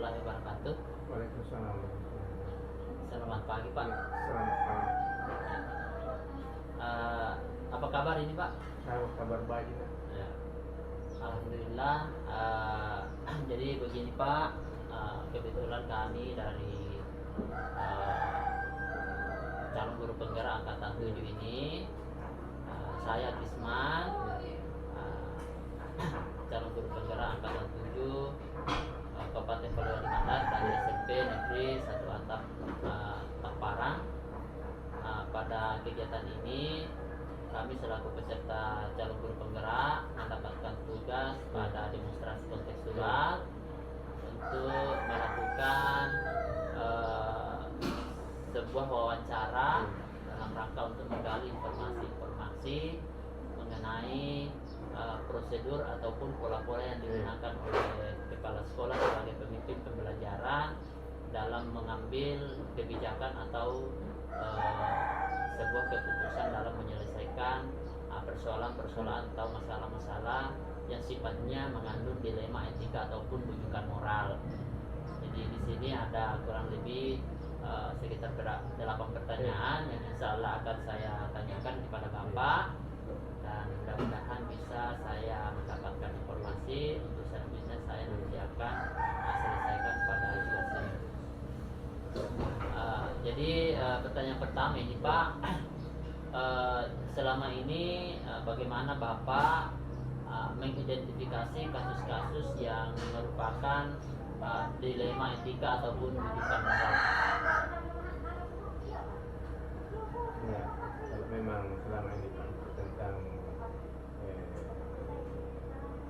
warahmatullahi wabarakatuh. Waalaikumsalam. Selamat pagi Pak. Ya, selamat pagi. Apa kabar ini Pak? Kabar baik ya. Ya. Alhamdulillah. Jadi begini Pak, kebetulan kami dari calon guru penggerak angkatan 7 ini, saya Tisman, calon guru penggerak angkatan 7 Kabupaten Polewali Mandar dari SMP Negeri 1 Atap Parang. Pada kegiatan ini kami selaku peserta calon guru penggerak mendapatkan tugas pada demonstrasi kontekstual untuk melakukan sebuah wawancara dalam rangka untuk menggali informasi-informasi mengenai prosedur ataupun pola-pola yang digunakan oleh kepala sekolah sebagai pemimpin pembelajaran dalam mengambil kebijakan atau sebuah keputusan dalam menyelesaikan persoalan-persoalan atau masalah-masalah yang sifatnya mengandung dilema etika ataupun rujukan moral. Jadi di sini ada kurang lebih sekitar 8 pertanyaan yang insya Allah akan saya tanyakan kepada Bapak, dan mudah-mudahan bisa saya mendapatkan informasi untuk selanjutnya saya nanti akan selesaikan pada situasi. Jadi pertanyaan pertama ini Pak, selama ini bagaimana Bapak mengidentifikasi kasus-kasus yang merupakan dilema etika ataupun rujukan moral? Ya, kalau memang selama ini Pak tentang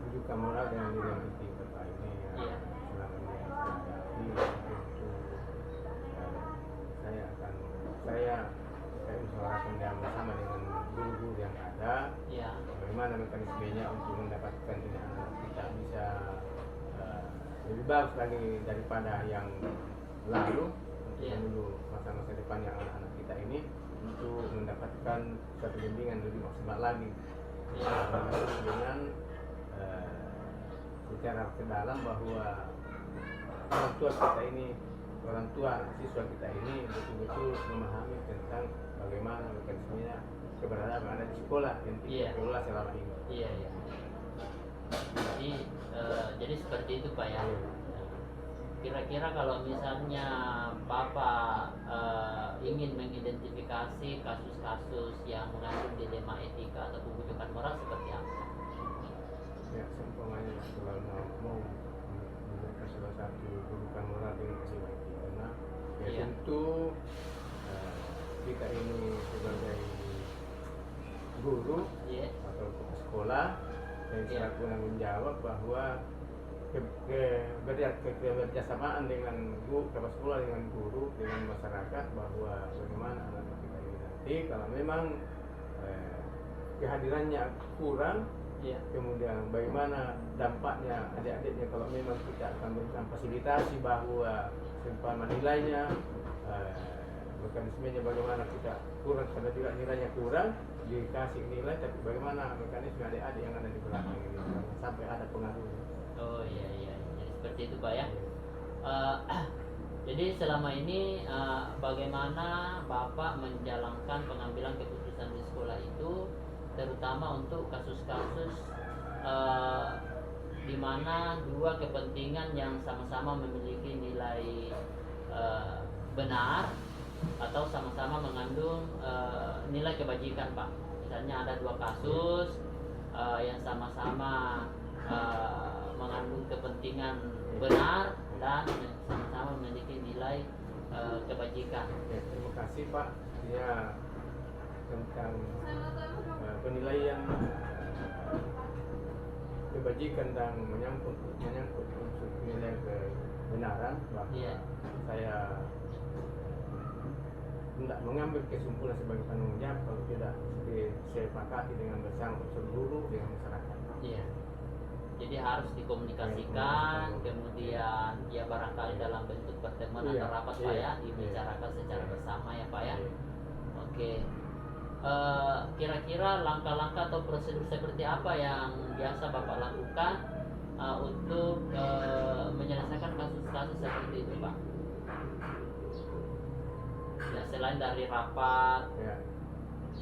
rujukan moral dengan dilema etika Pak ini Iya. selama ini yang saya hadapi tentu saya usahakan yang bersama dengan guru-guru yang ada, Ya. bagaimana mekanismenya untuk mendapatkan ini anak kita bisa lebih bagus lagi daripada yang lalu, untuk Ya. menuju masa-masa depan yang anak-anak kita ini untuk mendapatkan suatu bimbingan lebih maksimal lagi. Ya. Dengan secara terdalam bahwa orang tua kita ini, orang tua siswa kita ini betul-betul memahami tentang bagaimana mekanismenya keberadaan ada di sekolah yang Iya. dikelola selama ini. Iya, iya. Jadi seperti itu Pak ya. Kira-kira kalau misalnya Bapak ingin mengidentifikasi kasus-kasus yang mengandung dilema etika atau rujukan moral seperti apa? Ya, seumpamanya kalau mau memberikan salah satu rujukan moral dengan peristiwa itu, karena ya Iya. tentu kita ini sebagai guru Iya. atau kepala sekolah yang Iya. selaku tanggung jawab bahwa kebersamaan dengan kepala sekolah, dengan guru, dengan masyarakat, bahwa bagaimana anak kita ini nanti kalau memang kehadirannya kurang, Iya. kemudian bagaimana dampaknya adik-adiknya kalau memang kita akan memberikan fasilitasi bahwa seumpama nilainya, mekanismenya bagaimana kita kurang, karena juga nilainya kurang dikasih nilai, tapi bagaimana mekanisme adik-adik yang ada di belakang ini sampai ada pengaruhnya. Oh iya, iya. Jadi seperti itu Pak ya. Jadi selama ini bagaimana Bapak menjalankan pengambilan keputusan di sekolah itu, terutama untuk kasus-kasus di mana dua kepentingan yang sama-sama memiliki nilai benar atau sama-sama mengandung nilai kebajikan Pak. Misalnya ada dua kasus yang sama-sama mengandung kepentingan benar dan sama-sama memiliki nilai kebajikan. Ya, terima kasih Pak. Ya, tentang penilaian kebajikan dan menyangkut unsur nilai kebenaran, bahwa Iya. saya tidak mengambil kesimpulan sebagai penanggung jawab kalau tidak disepakati dengan bersama unsur guru dengan masyarakat. Iya. Jadi harus dikomunikasikan, kemudian ya barangkali dalam bentuk pertemuan Iya, atau rapat iya, Pak ya, iya. dibicarakan secara bersama ya Pak ya. Iya. Oke. Kira-kira langkah-langkah atau prosedur seperti apa yang biasa Bapak lakukan untuk menyelesaikan kasus-kasus selain dari rapat. Ya,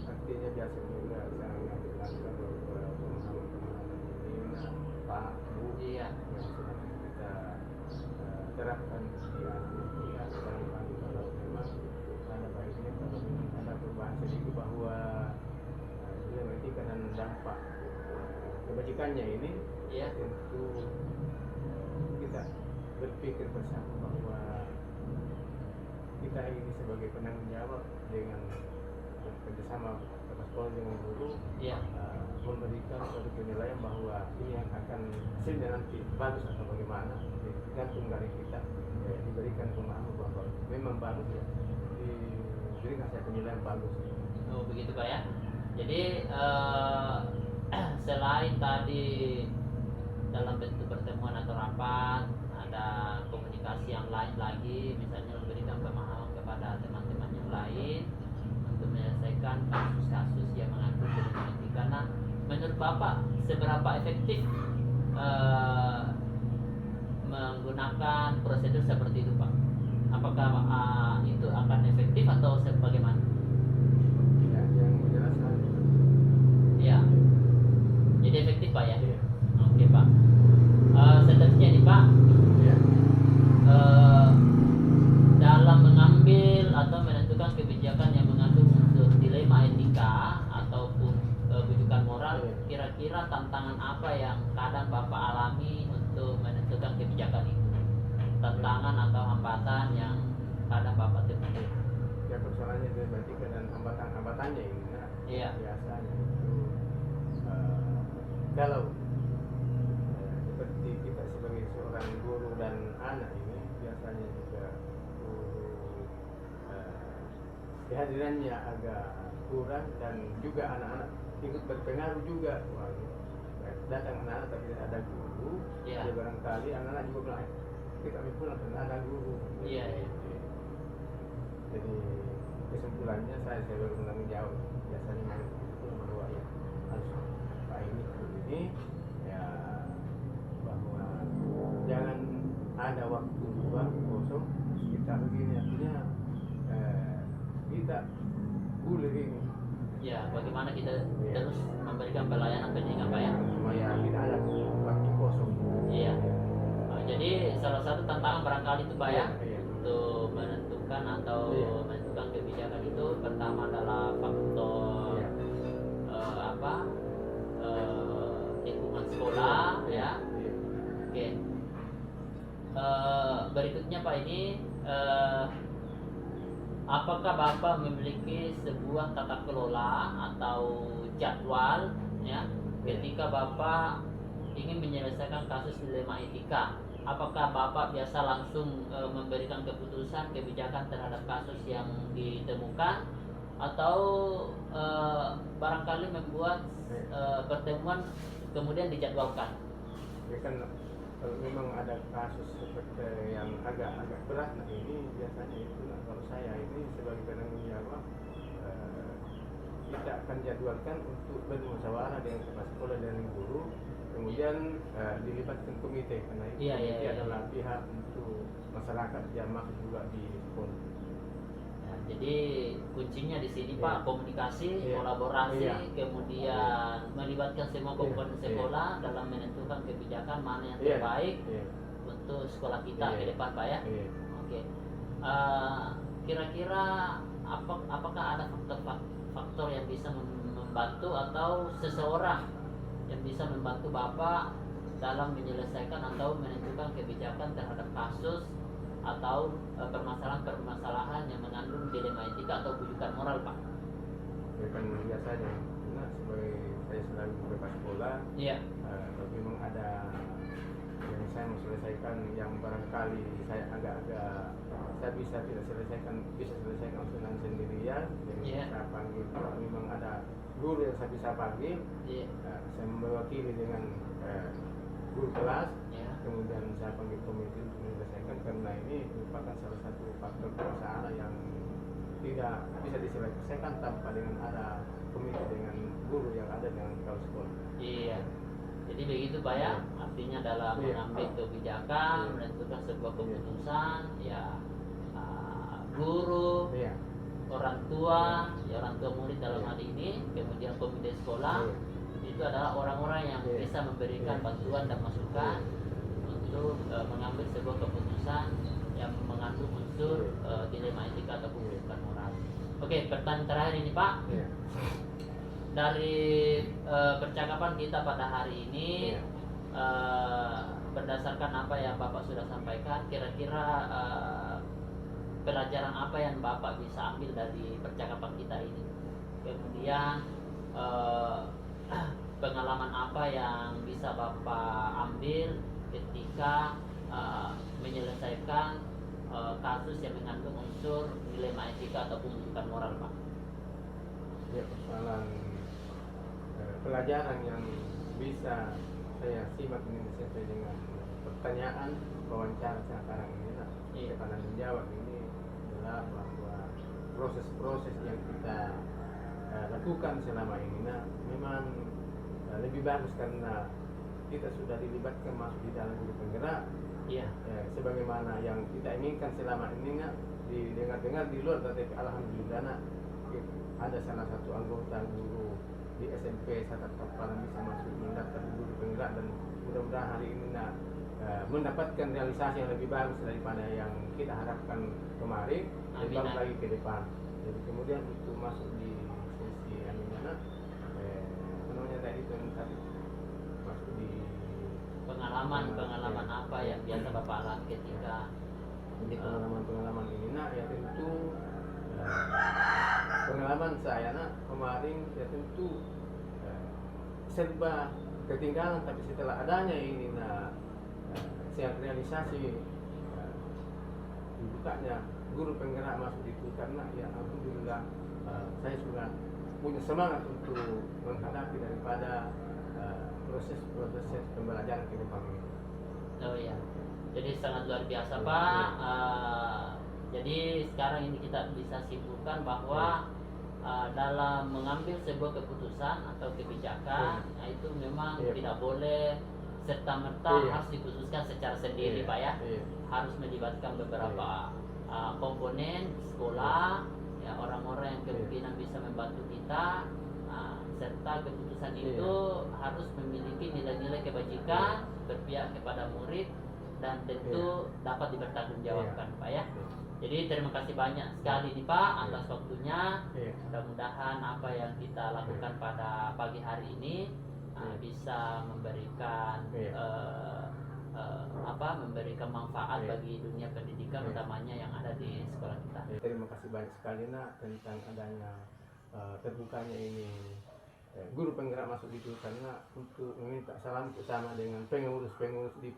artinya biasa juga saya ngambil langkah beberapa pemahaman-pemahaman ini, nah, Pak, Bu, Iya. yang sudah kita terapkan di Alhamdulillah. Barangkali kalau memang ada baiknya, kalau memang ada perubahan sedikit bahwa ilmu etika dan dampak kebajikannya ini, Iya. tentu kita berpikir bersama bahwa kita ini sebagai penanggung jawab dengan kerjasama kepala sekolah dengan guru, Iya. memberikan suatu penilaian bahwa ini yang akan hasilnya nanti bagus atau bagaimana, tergantung dari kita, diberikan pemahaman bahwa memang bagus, ya, diberikan saya penilaian bagus. Oh begitu Pak ya. Jadi selain tadi dalam bentuk pertemuan atau rapat, ada komunikasi yang lain lagi, misalnya memberikan pemahaman kepada teman-teman yang lain untuk menyelesaikan kasus-kasus yang mengandung kejahatan etika. Nah, menurut Bapak seberapa efektif menggunakan prosedur seperti itu Pak? Apakah itu akan efektif atau bagaimana? Ya, yang jelas harus. Ya, jadi efektif Pak ya? Iya. Oke Pak. Seterusnya nih Pak, Ya. dalam mengambil atau menentukan kebijakan yang mengandung unsur dilema etika ataupun bujukan moral, Iya. kira-kira tantangan apa yang kadang Bapak alami untuk menentukan kebijakan itu? Tantangan atau hambatan yang kadang Bapak temui? Ya, persoalannya dilema etika dan hambatan-hambatannya ini, nah, Iya. biasanya itu kalau seperti kita sebagai seorang guru dan anak ini, biasanya juga guru kehadirannya agak kurang dan juga anak-anak ikut berpengaruh juga. Wah, datang anak-anak tapi tidak ada guru, Iya. ya barangkali anak-anak juga bilang, kita kami pulang karena ada guru. Iya. Jadi kesimpulannya saya sebagai penanggung jawab biasanya bahwa ya harus Pak ini ya, bahwa jangan ada waktu luang kosong kita begini, artinya kita boleh ini Ya, bagaimana kita Iya. terus memberikan pelayanan pendidikan Pak ya? supaya tidak ada waktu kosong. Iya. Jadi salah satu tantangan barangkali itu Pak ya, Iya. untuk menentukan atau Iya. menentukan kebijakan itu, pertama adalah faktor Iya. lingkungan sekolah ya. Iya. Oke. Berikutnya Pak ini, apakah Bapak memiliki sebuah tata kelola atau jadwal ya ketika Bapak ingin menyelesaikan kasus dilema etika? Apakah Bapak biasa langsung memberikan keputusan kebijakan terhadap kasus yang ditemukan, atau barangkali membuat pertemuan kemudian dijadwalkan? Ya kan, kalau memang ada kasus seperti yang agak berat, nah ini biasanya itu, nah, kalau saya ini sebagai penanggung jawab, kita akan jadwalkan untuk bermusyawarah dengan kepala sekolah dan guru, kemudian dilibatkan komite, karena itu Iya, komite iya. adalah pihak untuk masyarakat yang masuk juga di sekolah. Ya, jadi kuncinya di sini Iya. Pak, komunikasi, Iya. kolaborasi, Iya. kemudian melibatkan semua Iya. komponen Iya. sekolah dalam menentukan kebijakan mana yang Iya. terbaik Iya. untuk sekolah kita Iya. ke depan Pak ya. Iya. Oke. Kira-kira apakah ada faktor yang bisa membantu atau seseorang yang bisa membantu Bapak dalam menyelesaikan atau menentukan kebijakan terhadap kasus atau permasalahan-permasalahan yang mengandung dilema etika atau bujukan moral Pak? Ya kan biasanya, nah, sebagai saya selalu kepala sekolah, Iya. kalau memang ada yang saya mau selesaikan yang barangkali saya agak-agak saya bisa selesaikan dengan sendirian, jadi Iya. saya panggil, kalau memang ada guru yang saya bisa panggil, Iya. saya mewakili dengan guru kelas, Ya. kemudian saya panggil komite untuk menyelesaikan, karena ini merupakan salah satu faktor permasalahan yang tidak bisa diselesaikan tanpa dengan ada komite dengan guru yang ada dengan kepala sekolah. Iya. Jadi begitu Pak ya, artinya dalam Iya. mengambil kebijakan, Iya. menentukan sebuah keputusan, ya guru, Iya. orang tua, ya orang tua murid dalam hal ini, kemudian komite sekolah, itu adalah orang-orang yang bisa memberikan bantuan dan masukan untuk mengambil sebuah keputusan yang mengandung unsur dilema etika ataupun kedudukan moral. Oke, pertanyaan terakhir ini Pak. Dari percakapan kita pada hari ini, berdasarkan apa yang Bapak sudah sampaikan, kira-kira pelajaran apa yang Bapak bisa ambil dari percakapan kita ini? Kemudian pengalaman apa yang bisa Bapak ambil ketika menyelesaikan kasus yang mengandung unsur dilema etika ataupun kedudukan moral, Pak? Ya, persoalan pelajaran yang bisa saya simak ini sesuai dengan pertanyaan wawancara sekarang ini, karena menjawab ini adalah bahwa proses-proses yang kita lakukan selama ini memang lebih bagus karena kita sudah dilibatkan masuk di dalam guru penggerak. Sebagaimana yang kita inginkan selama ini didengar-dengar di luar, tapi alhamdulillah ada salah satu anggota guru di SMP Satap Papalan bisa masuk mendaftar di guru penggerak, dan mudah-mudahan hari ini mendapatkan realisasi yang lebih bagus daripada yang kita harapkan kemarin, lebih bagus lagi ke depan. Jadi kemudian itu masuk di sesi namanya tadi itu masuk di pengalaman apa yang biasa Bapak alami ketika di pengalaman ini ya tentu pengalaman saya kemarin ya tentu serba ketinggalan, tapi setelah adanya ini saya realisasi dibukanya guru penggerak masuk itu, karena ya alhamdulillah saya sudah punya semangat untuk menghadapi daripada proses pembelajaran ke depan ini. Oh ya, jadi sangat luar biasa Pak. Jadi sekarang ini kita bisa simpulkan bahwa dalam mengambil sebuah keputusan atau kebijakan, itu memang tidak boleh serta-merta harus diputuskan secara sendiri Pak ya. Harus melibatkan beberapa komponen sekolah, ya orang-orang yang kemungkinan bisa membantu kita, serta keputusan itu harus memiliki nilai-nilai kebajikan, berpihak kepada murid, dan tentu dapat dipertanggungjawabkan Pak ya. Jadi terima kasih banyak sekali nih Pak atas waktunya. Mudah-mudahan apa yang kita lakukan pada pagi hari ini bisa memberikan memberikan manfaat bagi dunia pendidikan, utamanya yang ada di sekolah kita. Terima kasih banyak sekali tentang adanya terbukanya ini guru penggerak masuk itu, karena untuk meminta salam bersama dengan pengurus-pengurus di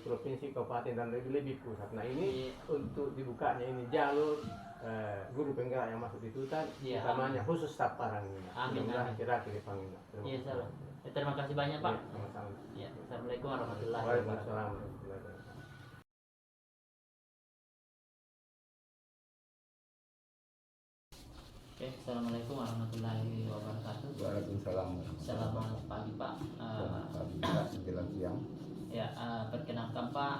provinsi, kabupaten, dan lebih pusat. Nah ini untuk dibukanya ini jalur guru penggerak yang masuk di Tutan, utamanya khusus staf Parang ini. Amin. Kira-kira ke depan ini. Terima kasih banyak Pak. Sama-sama. Assalamualaikum warahmatullahi wabarakatuh. Waalaikumsalam. Assalamualaikum warahmatullahi wabarakatuh. Waalaikumsalam. Selamat pagi Pak. Menjelang siang. Perkenalkan Pak,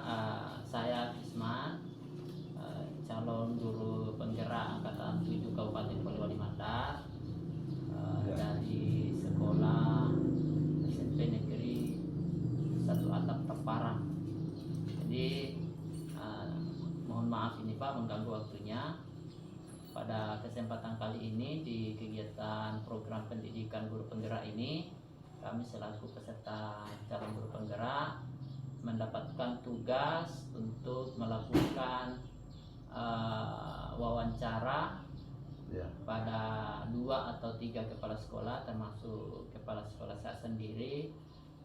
saya Isman, calon guru penggerak angkatan 7 Kabupaten Polewali Mandar, dari sekolah SMP Negeri 1 Atap Teparang. Jadi mohon maaf ini Pak mengganggu waktunya. Pada kesempatan kali ini di kegiatan program pendidikan guru penggerak ini, kami selaku peserta calon guru penggerak mendapatkan tugas untuk melakukan wawancara pada 2 atau 3 kepala sekolah, termasuk kepala sekolah saya sendiri,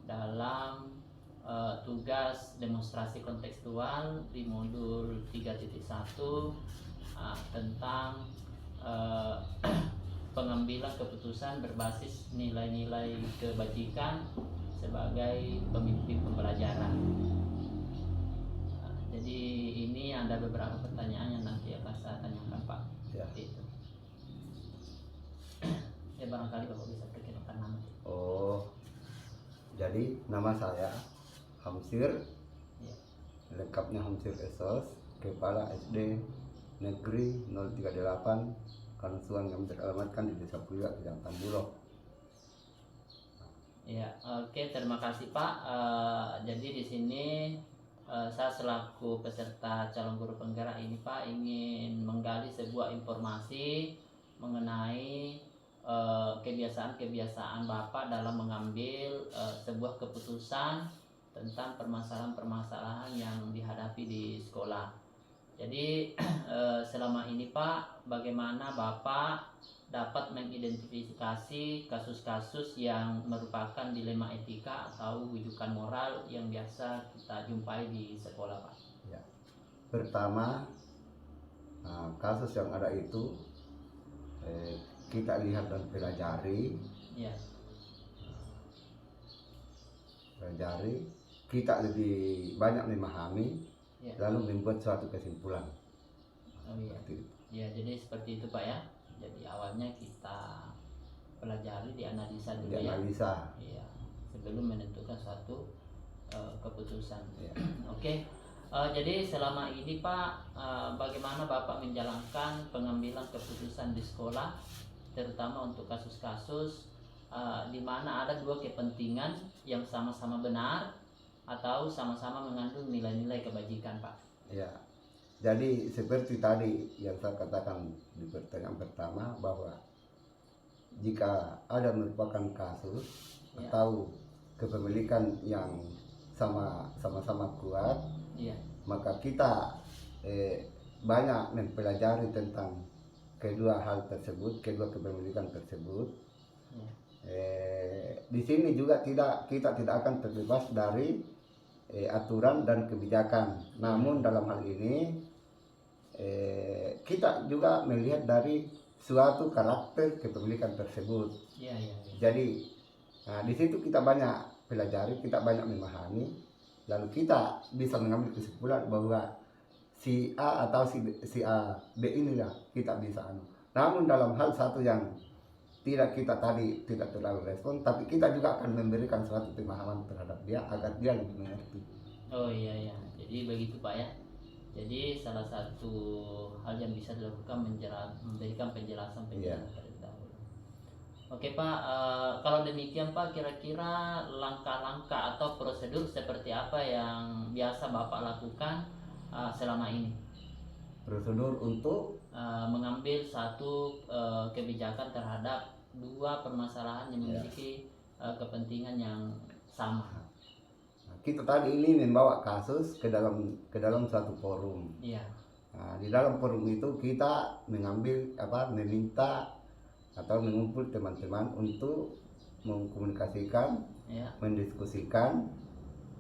dalam tugas demonstrasi kontekstual di modul 3.1 tentang pengambilan keputusan berbasis nilai-nilai kebajikan sebagai pemimpin pembelajaran. Jadi ini ada beberapa pertanyaan yang nanti akan saya tanyakan Pak. Itu. Barangkali Bapak bisa perkenalkan nama. Jadi nama saya Hamsir, lengkapnya Hamsir Esos, Kepala SD Negeri 038 Kansuang yang beralamatkan di Desa Puya, Kecamatan Bulog. Ya, oke, terima kasih Pak. Jadi di sini saya selaku peserta calon guru penggerak ini Pak ingin menggali sebuah informasi mengenai kebiasaan-kebiasaan Bapak dalam mengambil sebuah keputusan tentang permasalahan-permasalahan yang dihadapi di sekolah. Jadi selama ini Pak, bagaimana Bapak dapat mengidentifikasi kasus-kasus yang merupakan dilema etika atau wujukan moral yang biasa kita jumpai di sekolah Pak? Ya. Pertama, kasus yang ada itu kita lihat dan pelajari, Ya, kita lebih banyak memahami, ya. lalu membuat suatu kesimpulan. Oh iya. Seperti itu. Ya, jadi seperti itu Pak ya. Jadi awalnya kita pelajari, dianalisa dulu ya. Dianalisa. Iya, sebelum menentukan suatu keputusan. Ya. Oke. Jadi selama ini Pak, bagaimana Bapak menjalankan pengambilan keputusan di sekolah, terutama untuk kasus-kasus di mana ada dua kepentingan yang sama-sama benar atau sama-sama mengandung nilai-nilai kebajikan Pak? Ya. Jadi seperti tadi yang saya katakan di pertanyaan pertama, bahwa jika ada merupakan kasus Ya. atau kepemilikan yang sama-sama kuat, Iya. maka kita banyak mempelajari tentang kedua hal tersebut, kedua kepemilikan tersebut. Ya. Di sini juga kita tidak akan terbebas dari aturan dan kebijakan. Namun dalam hal ini kita juga melihat dari suatu karakter kepemilikan tersebut. Iya, iya, iya. Jadi di situ kita banyak pelajari, kita banyak memahami, lalu kita bisa mengambil kesimpulan bahwa si A atau si A B inilah kita bisa Namun dalam hal satu yang tidak terlalu respon, tapi kita juga akan memberikan suatu pemahaman terhadap dia agar dia lebih mengerti. Oh iya, iya. Jadi begitu Pak ya. Jadi salah satu hal yang bisa dilakukan memberikan penjelasan Iya. terlebih dahulu. Oke Pak, kalau demikian Pak, kira-kira langkah-langkah atau prosedur seperti apa yang biasa Bapak lakukan selama ini? Prosedur untuk Mengambil satu kebijakan terhadap dua permasalahan yang memiliki kepentingan yang sama. kita tadi ini membawa kasus ke dalam suatu forum. Iya. Nah, di dalam forum itu kita meminta atau mengumpul teman-teman untuk mengkomunikasikan, Ya. mendiskusikan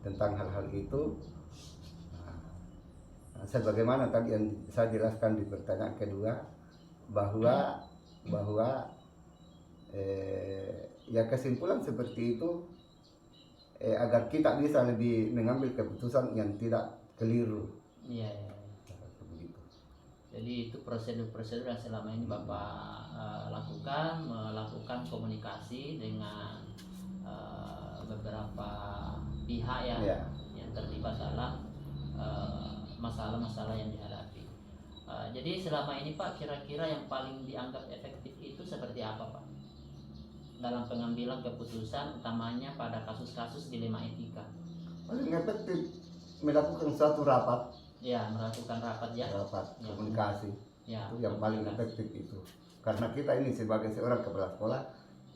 tentang hal-hal itu. Nah, sebagaimana tadi yang saya jelaskan di pertanyaan kedua, bahwa ya kesimpulan seperti itu agar kita bisa lebih mengambil keputusan yang tidak keliru. Iya, iya. Begitu. Jadi itu prosedur-prosedur yang selama ini Bapak melakukan komunikasi dengan beberapa pihak ya, Ya. yang terlibat dalam masalah-masalah yang dihadapi. Jadi selama ini Pak, kira-kira yang paling dianggap efektif itu seperti apa Pak? Dalam pengambilan keputusan, utamanya pada kasus-kasus dilema etika. Paling efektif melakukan suatu rapat, Ya, melakukan rapat ya. Ya. komunikasi. Ya, Itu yang paling komunikasi. efektif itu. Karena kita ini sebagai seorang kepala sekolah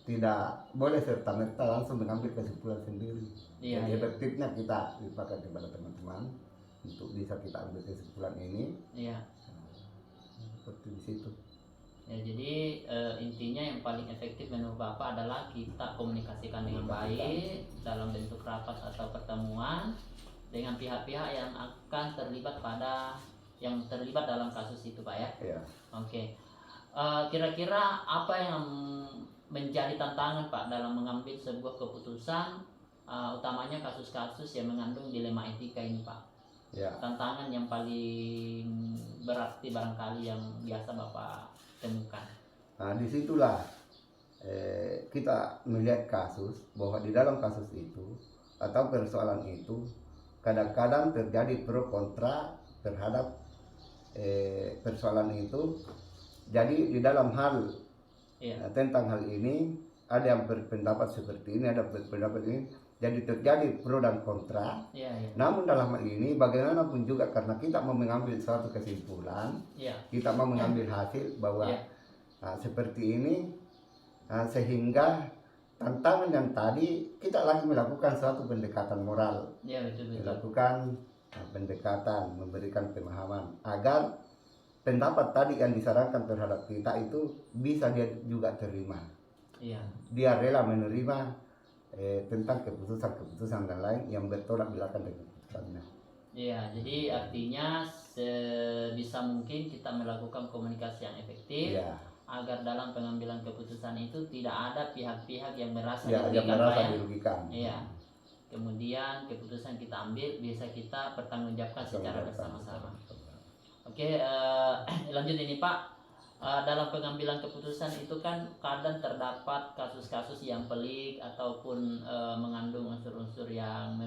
tidak boleh serta-merta langsung mengambil kesimpulan sendiri. Iya, Jadi iya. efektifnya kita limpahkan kepada teman-teman untuk bisa kita ambil kesimpulan ini. Iya. Seperti di situ. Ya, jadi intinya yang paling efektif menurut Bapak adalah kita komunikasikan dengan baik dalam bentuk rapat atau pertemuan dengan pihak-pihak yang akan terlibat dalam kasus itu Pak ya. Ya. Oke. Kira-kira apa yang menjadi tantangan Pak dalam mengambil sebuah keputusan, utamanya kasus-kasus yang mengandung dilema etika ini Pak? Ya. Tantangan yang paling berarti barangkali yang biasa Bapak temukan. Nah, disitulah kita melihat kasus bahwa di dalam kasus itu atau persoalan itu kadang-kadang terjadi pro kontra terhadap persoalan itu. Jadi di dalam hal tentang hal ini ada yang berpendapat seperti ini, ada berpendapat ini. Jadi terjadi pro dan kontra. Namun dalam hal ini bagaimanapun juga karena kita mau mengambil suatu kesimpulan, kita mau mengambil hasil bahwa seperti ini, sehingga tantangan yang tadi kita lagi melakukan suatu pendekatan moral, melakukan pendekatan, memberikan pemahaman agar pendapat tadi yang disarankan terhadap kita itu bisa dia juga terima. Dia rela menerima tentang keputusan-keputusan dan lain yang bertolak belakang dengan keputusannya. Jadi artinya sebisa mungkin kita melakukan komunikasi yang efektif agar dalam pengambilan keputusan itu tidak ada pihak-pihak yang merasa dirugikan. Kemudian keputusan kita ambil bisa kita pertanggungjawabkan secara bersama-sama. Oke, lanjut ini Pak. Dalam pengambilan keputusan itu kan kadang terdapat kasus-kasus yang pelik ataupun mengandung unsur-unsur yang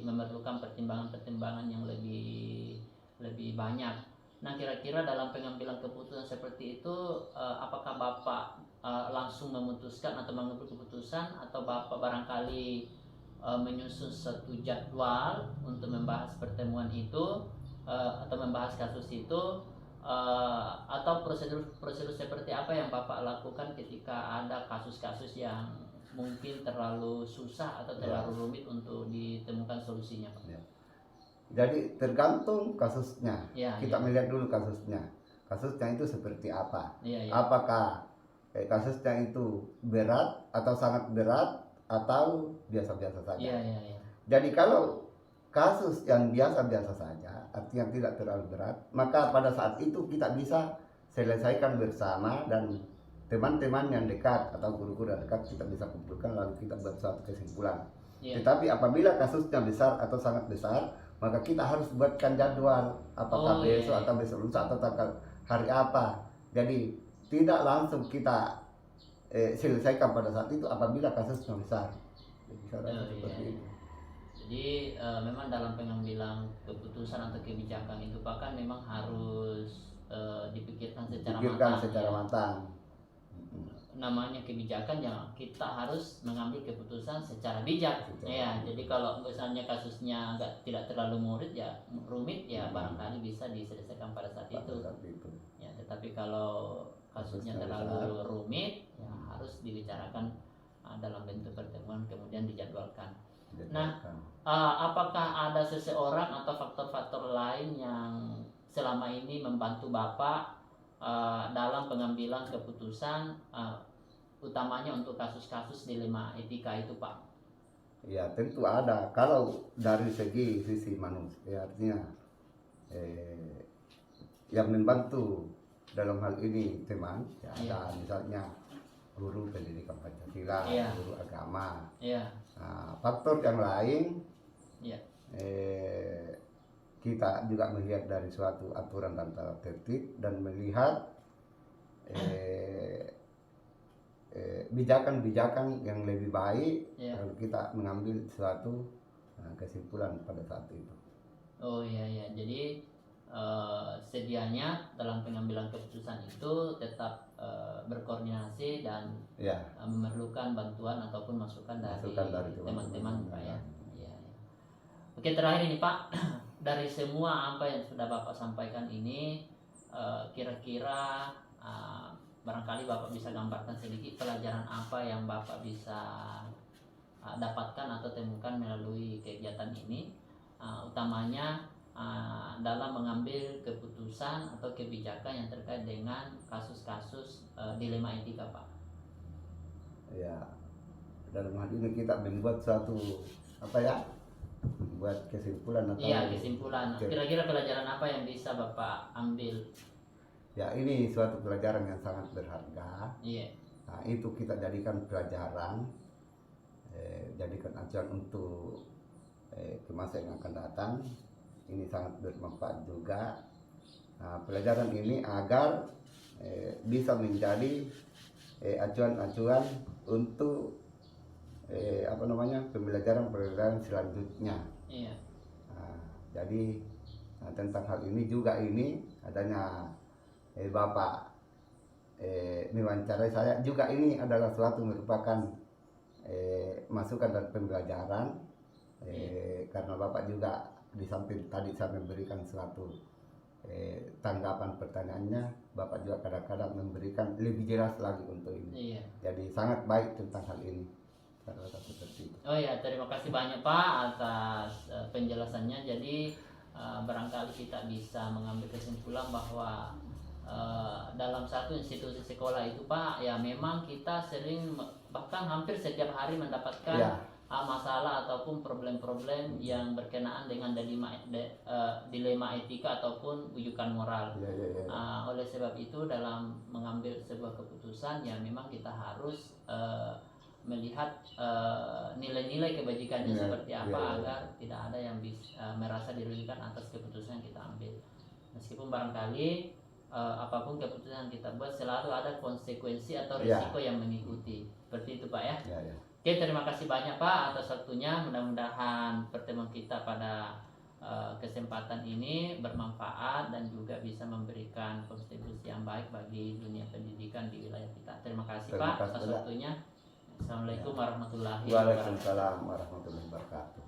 memerlukan pertimbangan-pertimbangan yang lebih banyak. Nah, kira-kira dalam pengambilan keputusan seperti itu, apakah Bapak langsung memutuskan atau mengambil keputusan, atau Bapak barangkali menyusun satu jadwal untuk membahas pertemuan itu atau membahas kasus itu? Atau prosedur seperti apa yang Bapak lakukan ketika ada kasus-kasus yang mungkin terlalu susah atau terlalu rumit untuk ditemukan solusinya, Pak? Jadi tergantung kasusnya. Kita melihat dulu kasusnya itu seperti apa. Apakah kasusnya itu berat atau sangat berat atau biasa-biasa saja. Jadi kalau kasus yang biasa-biasa saja, artinya tidak terlalu berat, maka pada saat itu kita bisa selesaikan bersama dan teman-teman yang dekat atau guru-guru yang dekat kita bisa kumpulkan lalu kita buat suatu kesimpulan. Tetapi apabila kasusnya besar atau sangat besar, maka kita harus buatkan jadwal, apakah besok atau besok lusa atau tanggal hari apa. Jadi tidak langsung kita selesaikan pada saat itu apabila kasusnya besar. Seperti itu. Jadi memang dalam pengambilan keputusan atau kebijakan itu Pak kan memang harus dipikirkan secara matang. Namanya kebijakan yang kita harus mengambil keputusan secara bijak. Jadi kalau misalnya kasusnya tidak terlalu rumit barangkali bisa diselesaikan pada saat itu. Tetapi kalau kasusnya terlalu rumit harus dibicarakan dalam bentuk pertemuan kemudian dijadwalkan. Nah, apakah ada seseorang atau faktor-faktor lain yang selama ini membantu Bapak dalam pengambilan keputusan, utamanya untuk kasus-kasus dilema etika itu, Pak? Ya, tentu ada. Kalau dari sisi manusia, artinya yang membantu dalam hal ini teman, ada misalnya guru pendidikan Pancasila, guru agama. Nah, faktor yang lain kita juga melihat dari suatu aturan dan tata tertib dan melihat bijakan-bijakan yang lebih baik kalau kita mengambil suatu kesimpulan pada saat itu. Jadi sedianya dalam pengambilan keputusan itu tetap berkoordinasi dan memerlukan bantuan ataupun masukan dari teman-teman Pak ya. Oke, terakhir ini Pak, dari semua apa yang sudah Bapak sampaikan ini, kira-kira barangkali Bapak bisa gambarkan sedikit pelajaran apa yang Bapak bisa dapatkan atau temukan melalui kegiatan ini, utamanya dalam mengambil keputusan atau kebijakan yang terkait dengan kasus-kasus dilema etika, Pak. Ya, dalam hal ini kita membuat suatu buat kesimpulan atau kesimpulan. Kira-kira pelajaran apa yang bisa Bapak ambil? Ya, ini suatu pelajaran yang sangat berharga. Nah, itu kita jadikan pelajaran, jadikan acuan untuk ke masa yang akan datang. Ini sangat bermanfaat juga. Nah, pelajaran ini agar bisa menjadi acuan-acuan untuk pembelajaran selanjutnya. Nah, jadi Nah, tentang hal ini juga ini adanya Bapak mewawancarai saya juga ini adalah suatu merupakan masukan dan pembelajaran karena Bapak juga di samping tadi saya memberikan suatu tanggapan pertanyaannya, Bapak juga kadang-kadang memberikan lebih jelas lagi untuk ini. Iya. Jadi sangat baik tentang hal ini. Kata-kata seperti itu. Oh ya, terima kasih banyak Pak atas penjelasannya. Jadi barangkali kita bisa mengambil kesimpulan bahwa dalam satu institusi sekolah itu Pak, ya memang kita sering bahkan hampir setiap hari mendapatkan Ya. Masalah ataupun problem-problem yang berkenaan dengan dilema etika ataupun ujukan moral. Ya, ya, ya. Oleh sebab itu dalam mengambil sebuah keputusan ya memang kita harus melihat nilai-nilai kebajikannya Ya, seperti apa ya, ya. agar tidak ada yang bisa merasa dirugikan atas keputusan yang kita ambil. Meskipun barangkali apapun keputusan yang kita buat selalu ada konsekuensi atau Ya. risiko yang mengikuti. Seperti itu Pak ya. Ya, ya. Oke, terima kasih banyak Pak atas waktunya. Mudah-mudahan pertemuan kita pada kesempatan ini bermanfaat dan juga bisa memberikan kontribusi yang baik bagi dunia pendidikan di wilayah kita. Terima kasih Terima Pak kasih atas banyak. waktunya. Assalamualaikum warahmatullahi wabarakatuh. Waalaikumsalam warahmatullahi wabarakatuh.